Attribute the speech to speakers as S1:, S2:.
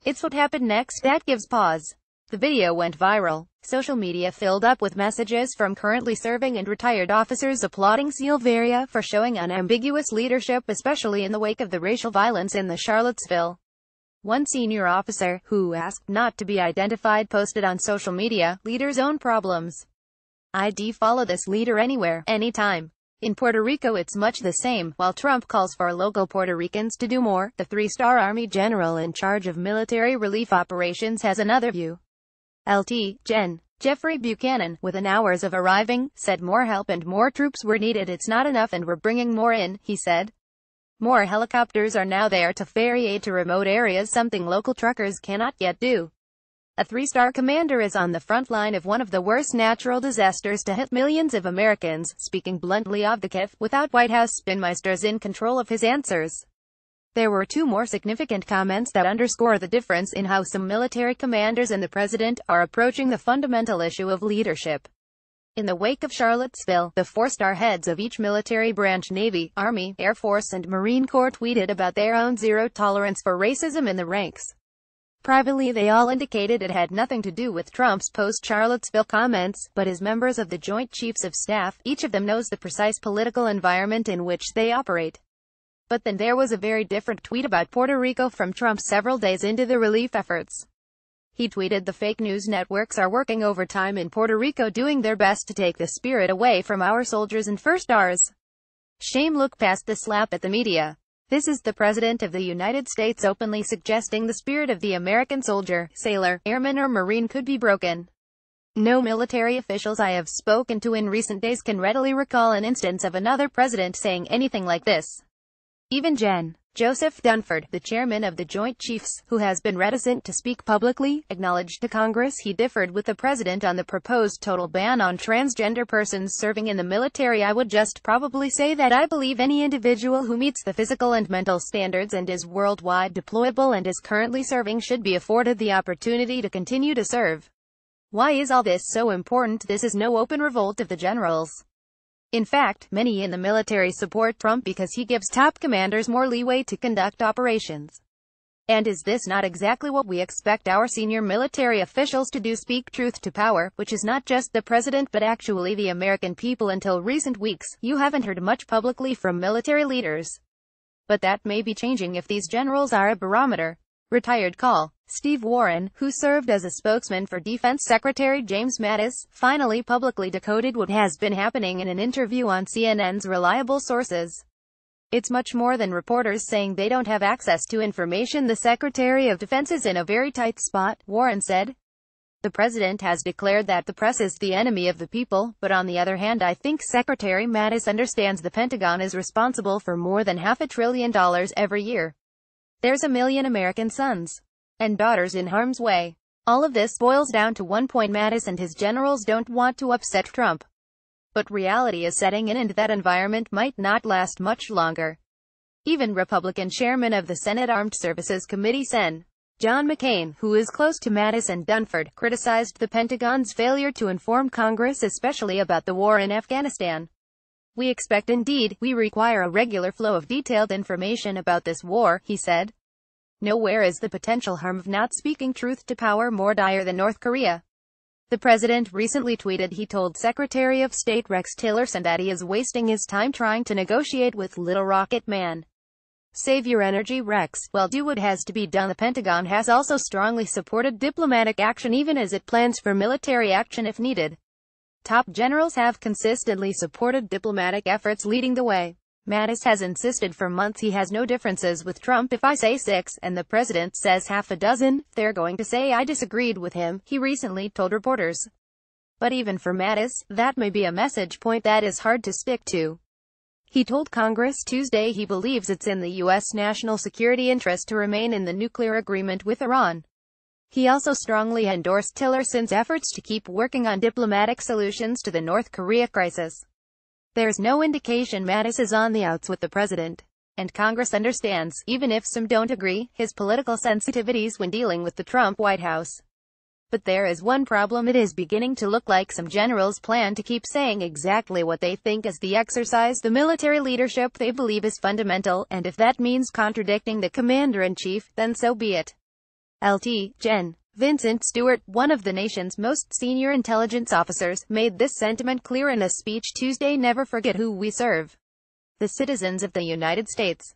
S1: It's what happened next that gives pause. The video went viral. Social media filled up with messages from currently serving and retired officers applauding Silveria for showing unambiguous leadership, especially in the wake of the racial violence in the Charlottesville. One senior officer, who asked not to be identified, posted on social media, "Leaders own problems. I'd follow this leader anywhere, anytime." In Puerto Rico it's much the same. While Trump calls for local Puerto Ricans to do more, the three-star Army general in charge of military relief operations has another view. Lt. Gen. Jeffrey Buchanan, within hours of arriving, said more help and more troops were needed. "It's not enough and we're bringing more in," he said. "More helicopters are now there to ferry aid to remote areas, something local truckers cannot yet do." A three-star commander is on the front line of one of the worst natural disasters to hit millions of Americans, speaking bluntly of the Kiev, without White House spinmeisters in control of his answers. There were two more significant comments that underscore the difference in how some military commanders and the president are approaching the fundamental issue of leadership. In the wake of Charlottesville, the four-star heads of each military branch, Navy, Army, Air Force and Marine Corps, tweeted about their own zero tolerance for racism in the ranks. Privately they all indicated it had nothing to do with Trump's post-Charlottesville comments, but as members of the Joint Chiefs of Staff, each of them knows the precise political environment in which they operate. But then there was a very different tweet about Puerto Rico from Trump several days into the relief efforts. He tweeted, "The fake news networks are working overtime in Puerto Rico, doing their best to take the spirit away from our soldiers and first stars. Shame, look past the slap at the media. This is the President of the United States openly suggesting the spirit of the American soldier, sailor, airman or Marine could be broken. No military officials I have spoken to in recent days can readily recall an instance of another president saying anything like this." Even Gen. Joseph Dunford, the chairman of the Joint Chiefs, who has been reticent to speak publicly, acknowledged to Congress he differed with the president on the proposed total ban on transgender persons serving in the military. "I would just probably say that I believe any individual who meets the physical and mental standards and is worldwide deployable and is currently serving should be afforded the opportunity to continue to serve. Why is all this so important? This is no open revolt of the generals. In fact, many in the military support Trump because he gives top commanders more leeway to conduct operations. And is this not exactly what we expect our senior military officials to do? Speak truth to power, which is not just the president but actually the American people. Until recent weeks, you haven't heard much publicly from military leaders. But that may be changing if these generals are a barometer." Retired Col. Steve Warren, who served as a spokesman for Defense Secretary James Mattis, finally publicly decoded what has been happening in an interview on CNN's Reliable Sources. "It's much more than reporters saying they don't have access to information. The Secretary of Defense is in a very tight spot," Warren said. "The president has declared that the press is the enemy of the people, but on the other hand I think Secretary Mattis understands the Pentagon is responsible for more than $500 billion every year. There's 1 million American sons and daughters in harm's way. All of this boils down to one point: Mattis and his generals don't want to upset Trump. But reality is setting in and that environment might not last much longer." Even Republican chairman of the Senate Armed Services Committee, Sen. John McCain, who is close to Mattis and Dunford, criticized the Pentagon's failure to inform Congress, especially about the war in Afghanistan. "We expect, indeed, we require a regular flow of detailed information about this war," he said. "Nowhere is the potential harm of not speaking truth to power more dire than North Korea." The president recently tweeted he told Secretary of State Rex Tillerson that he is wasting his time trying to negotiate with Little Rocket Man. "Save your energy, Rex. Well, do what has to be done." The Pentagon has also strongly supported diplomatic action even as it plans for military action if needed. Top generals have consistently supported diplomatic efforts, leading the way. Mattis has insisted for months he has no differences with Trump. "If I say 6, and the president says half a dozen, they're going to say I disagreed with him," he recently told reporters. But even for Mattis, that may be a message point that is hard to stick to. He told Congress Tuesday he believes it's in the U.S. national security interest to remain in the nuclear agreement with Iran. He also strongly endorsed Tillerson's efforts to keep working on diplomatic solutions to the North Korea crisis. There's no indication Mattis is on the outs with the president. And Congress understands, even if some don't agree, his political sensitivities when dealing with the Trump White House. But there is one problem: it is beginning to look like some generals plan to keep saying exactly what they think as they exercise the military leadership they believe is fundamental, and if that means contradicting the commander-in-chief, then so be it. Lt. Gen. Vincent Stewart, one of the nation's most senior intelligence officers, made this sentiment clear in a speech Tuesday. Never forget who we serve. The citizens of the United States.